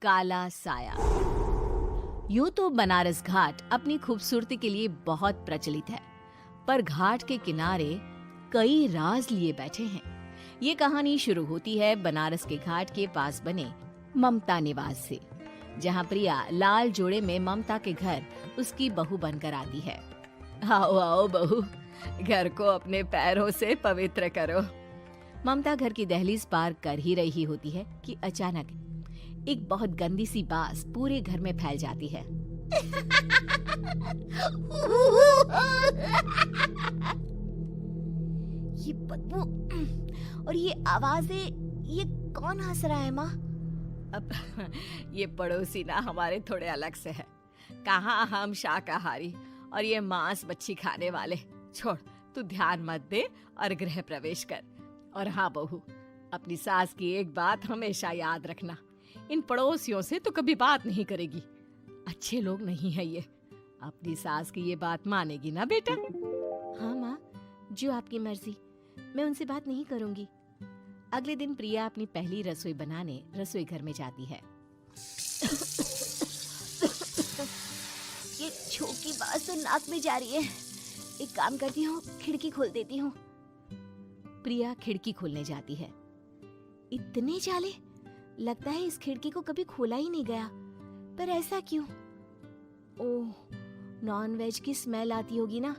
काला साया। यूं तो बनारस घाट अपनी खूबसूरती के लिए बहुत प्रचलित है, पर घाट के किनारे कई राज लिए बैठे हैं। ये कहानी शुरू होती है बनारस के घाट के पास बने ममता निवास से, जहां प्रिया लाल जोड़े में ममता के घर उसकी बहू बनकर आती है। आओ आओ बहू, घर को अपने पैरों से पवित्र करो। ममता घर की दहलीज पार कर ही रही होती है कि अचानक एक बहुत गंदी सी बास पूरे घर में फैल जाती है। ये बदबू और ये आवाजें, ये कौन हंस रहा है माँ? अब ये पड़ोसी ना हमारे थोड़े अलग से है। कहाँ हम शाकाहारी और ये मांस मच्छी खाने वाले। छोड़, तू ध्यान मत दे और गृह प्रवेश कर। और हाँ बहू, अपनी सास की एक बात हमेशा याद रखना, इन पड़ोसियों से तो कभी बात नहीं करेगी। अच्छे लोग नहीं है ये। अपनी सास की ये बात मानेगी ना बेटा? हाँ माँ, जो आपकी मर्जी, मैं उनसे बात नहीं करूंगी। अगले दिन प्रिया अपनी पहली रसोई बनाने रसोई घर में जाती है। ये छोकी बात तो नाक में जा रही है। एक काम करती हूँ, खिड़की खोल देती हूँ। प्रिया खिड़की खोलने जाती है। इतने जाले, लगता है इस खिड़की को कभी खोला ही नहीं गया। पर ऐसा क्यों? ओह, नॉन वेज की स्मेल आती होगी ना।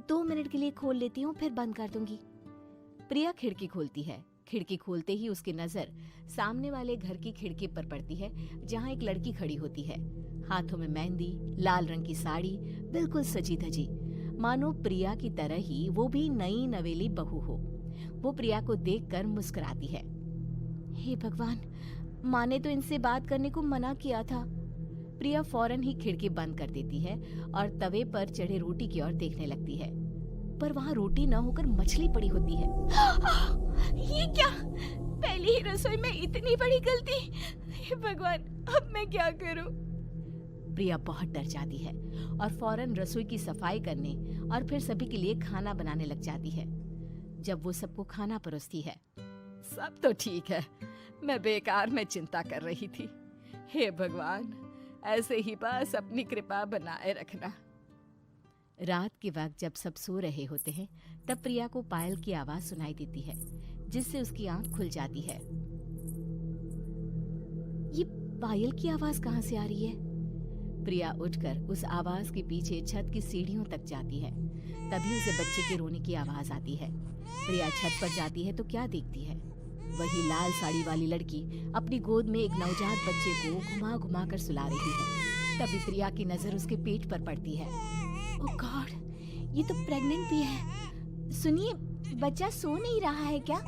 2 मिनट के लिए खोल लेती हूँ, फिर बंद कर दूंगी। प्रिया खिड़की खोलती है। खिड़की खोलते ही उसकी नजर सामने वाले घर की खिड़की पर पड़ती है, जहाँ एक लड़की खड़ी होती है। हाथों में मेहंदी, लाल रंग की साड़ी, बिल्कुल सजी धजी, मानो प्रिया की तरह ही वो भी नई नवेली बहू हो। वो प्रिया को देखकर मुस्कुराती है। हे भगवान, माँ ने तो इनसे बात करने को मना किया था। प्रिया फौरन ही खिड़की बंद कर देती है और तवे पर चढ़े रोटी की ओर देखने लगती है, पर वहाँ रोटी न होकर मछली पड़ी होती है। ये क्या? पहली ही रसोई में इतनी बड़ी गलती। हे भगवान, अब मैं क्या करूं? प्रिया बहुत डर जाती है और फौरन रसोई की सफाई करने और फिर सभी के लिए खाना बनाने लग जाती है। जब वो सबको खाना परोसती है, सब तो ठीक है, मैं बेकार में चिंता कर रही थी। हे भगवान, ऐसे ही बस अपनी कृपा बनाए रखना। रात के वक्त जब सब सो रहे होते हैं, तब प्रिया को पायल की आवाज सुनाई देती है, जिससे उसकी आंख खुल जाती है। ये पायल की आवाज कहाँ से आ रही है? प्रिया उठकर उस आवाज के पीछे छत की सीढ़ियों तक जाती है। तभी उसे बच्चे के रोने की आवाज आती है। प्रिया छत पर जाती है तो क्या देखती है? वही लाल साड़ी वाली लड़की अपनी गोद में एक नवजात बच्चे को घुमा घुमा कर सुला रही है। तभी प्रिया की नजर उसके पेट पर पड़ती है। ओह गॉड, ये तो प्रेग्नेंट भी है। सुनिए, बच्चा सो नहीं रहा है क्या?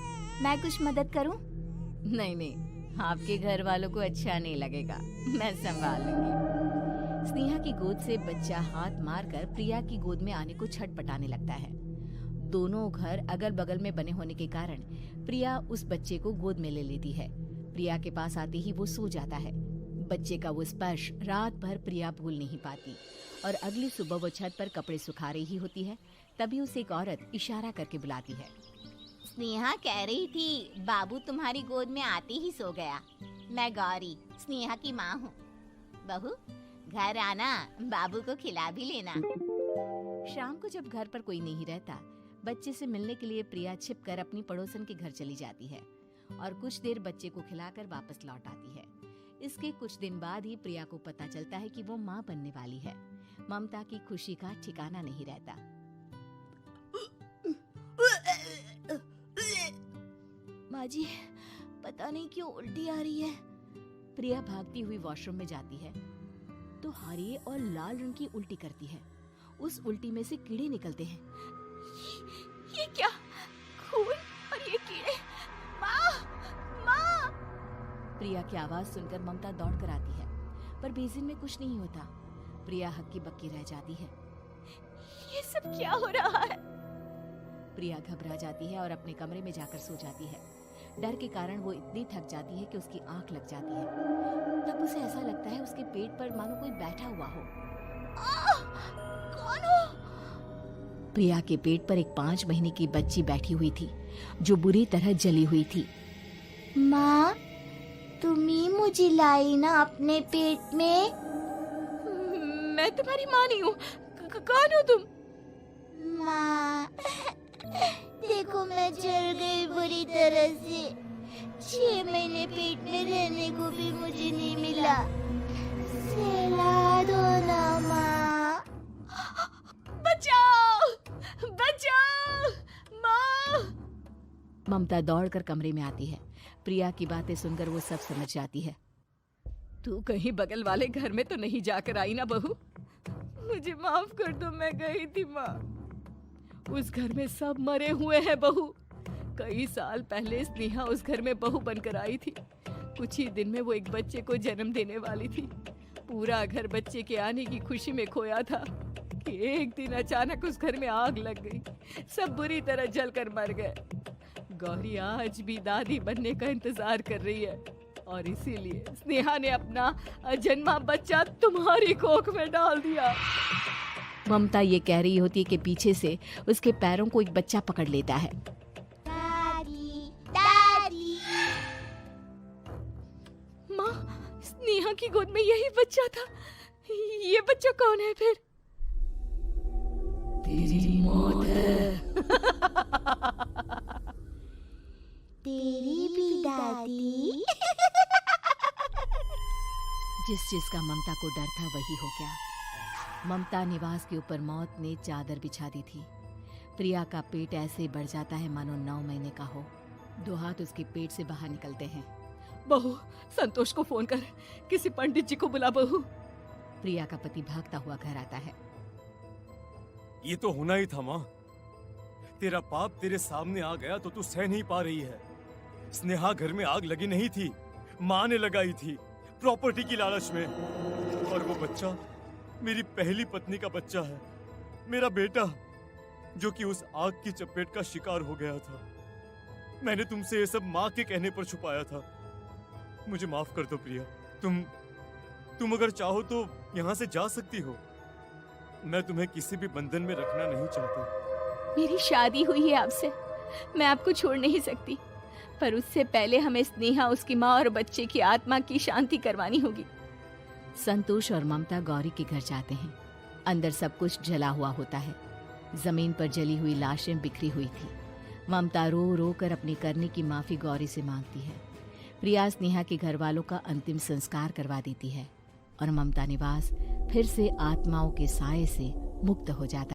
मैं कुछ मदद करूं? नहीं नहीं, आपके घर वालों को अच्छा नहीं लगेगा, मैं संभाल लूंगी। स्नेहा की गोद से बच्चा हाथ मारकर प्रिया की गोद में आने को छटपटाने लगता है। दोनों घर अगल बगल में बने होने के कारण प्रिया उस बच्चे को गोद में ले लेती है। प्रिया के पास आते ही वो सो जाता है। बच्चे का वो स्पर्श रात भर प्रिया भूल नहीं पाती और अगली सुबह वो छत पर कपड़े सुखा रही होती है। तभी उसे एक औरत इशारा करके बुलाती है। स्नेहा कह रही थी बाबू तुम्हारी गोद में आते ही सो गया। मैं गौरी, स्नेहा की माँ हूँ। बहू, घर आना, बाबू को खिला भी लेना। शाम को जब घर पर कोई नहीं रहता, बच्चे से मिलने के लिए प्रिया छिपकर अपनी पड़ोसन के घर चली जाती है और कुछ देर बच्चे को खिलाकर वापस लौट आती है। इसके कुछ दिन बाद ही प्रिया को पता चलता है कि वो माँ बनने वाली है। ममता की खुशी का ठिकाना नहीं रहता। माँ जी, पता नहीं क्यों उल्टी आ रही है। प्रिया भागती हुई वॉशरूम में जाती है तो हरे और लाल रंग की उल्टी करती है। उस उल्टी में से कीड़े निकलते हैं। ये क्या? खून और ये कीड़े! माँ! माँ! प्रिया की आवाज सुनकर ममता दौड़ कर आती है, पर बेसिन में कुछ नहीं होता। प्रिया हक्की बक्की रह जाती है। ये सब क्या हो रहा है? प्रिया घबरा जाती है और अपने कमरे में जाकर सो जाती है। डर के कारण वो इतनी थक जाती है कि उसकी आंख लग जाती है। तब उसे ऐसा लगता है उसके पेट पर मानो कोई बैठा हुआ हो। कौन हो? प्रिया के पेट पर एक 5 महीने की बच्ची बैठी हुई थी, जो बुरी तरह जली हुई थी। माँ, तुम ही मुझे लाई ना अपने पेट में। मैं तुम्हारी माँ नहीं हूँ। कौन हो तुम? माँ, देखो मैं जल गई बुरी तरह से। 6 महीने पेट में रहने को भी मुझे नहीं मिला। सहला दो ना माँ। बचाओ, बचाओ, माँ! ममता दौड़कर कमरे में आती है। प्रिया की बातें सुनकर वो सब समझ जाती है। तू कहीं बगल वाले घर में तो नहीं जाकर आई ना बहू? मुझे माफ कर दो, मैं गई थी माँ। उस घर में सब मरे हुए हैं बहू। कई साल पहले स्नेहा उस घर में बहू बनकर आई थी। कुछ ही दिन में वो एक बच्चे को जन्म देने वाली थी। पूरा घर बच्चे के आने की खुशी में खोया था कि एक दिन अचानक उस घर में आग लग गई। सब बुरी तरह जलकर मर गए। गौरी आज भी दादी बनने का इंतजार कर रही है और इसीलिए स्नेहा ने अपना अजन्मा बच्चा तुम्हारी कोख में डाल दिया। ममता ये कह रही होती है कि पीछे से उसके पैरों को एक बच्चा पकड़ लेता है। दादी, दादी। माँ, स्नेहा की गोद में यही बच्चा था। ये बच्चा कौन है फिर? तेरी मौत है। तेरी भी दादी। जिस चीज का ममता को डर था वही हो गया। ममता निवास के ऊपर मौत ने चादर बिछा दी थी। प्रिया का पेट ऐसे बढ़ जाता है मानो 9 महीने का हो। 2 हाथ उसके पेट से बाहर निकलते हैं। बहू, संतोष को फोन कर, किसी पंडित जी को बुला बहू। प्रिया का पति भागता हुआ घर आता है। ये तो होना ही था माँ। तेरा पाप तेरे सामने आ गया तो तू सह नहीं पा रही है। स्नेहा घर में आग लगी नहीं थी, माँ ने लगाई थी, प्रॉपर्टी की लालच में। और वो बच्चा मेरी पहली पत्नी का बच्चा है, मेरा बेटा, जो कि उस आग की चपेट का शिकार हो गया था। मैंने तुमसे ये सब माँ के कहने पर छुपाया था। मुझे माफ कर दो प्रिया। तुम अगर चाहो तो यहाँ से जा सकती हो। मैं तुम्हें किसी भी बंधन में रखना नहीं चाहता। मेरी शादी हुई है आपसे, मैं आपको छोड़ नहीं सकती, पर उससे पहले हमें स्नेहा, उसकी माँ और बच्चे की आत्मा की शांति करवानी होगी। संतोष और ममता गौरी के घर जाते हैं। अंदर सब कुछ जला हुआ होता है। जमीन पर जली हुई लाशें बिखरी हुई थी। ममता रो रो कर अपने करने की माफी गौरी से मांगती है। प्रिया स्नेहा के घर वालों का अंतिम संस्कार करवा देती है और ममता निवास फिर से आत्माओं के साए से मुक्त हो जाता है।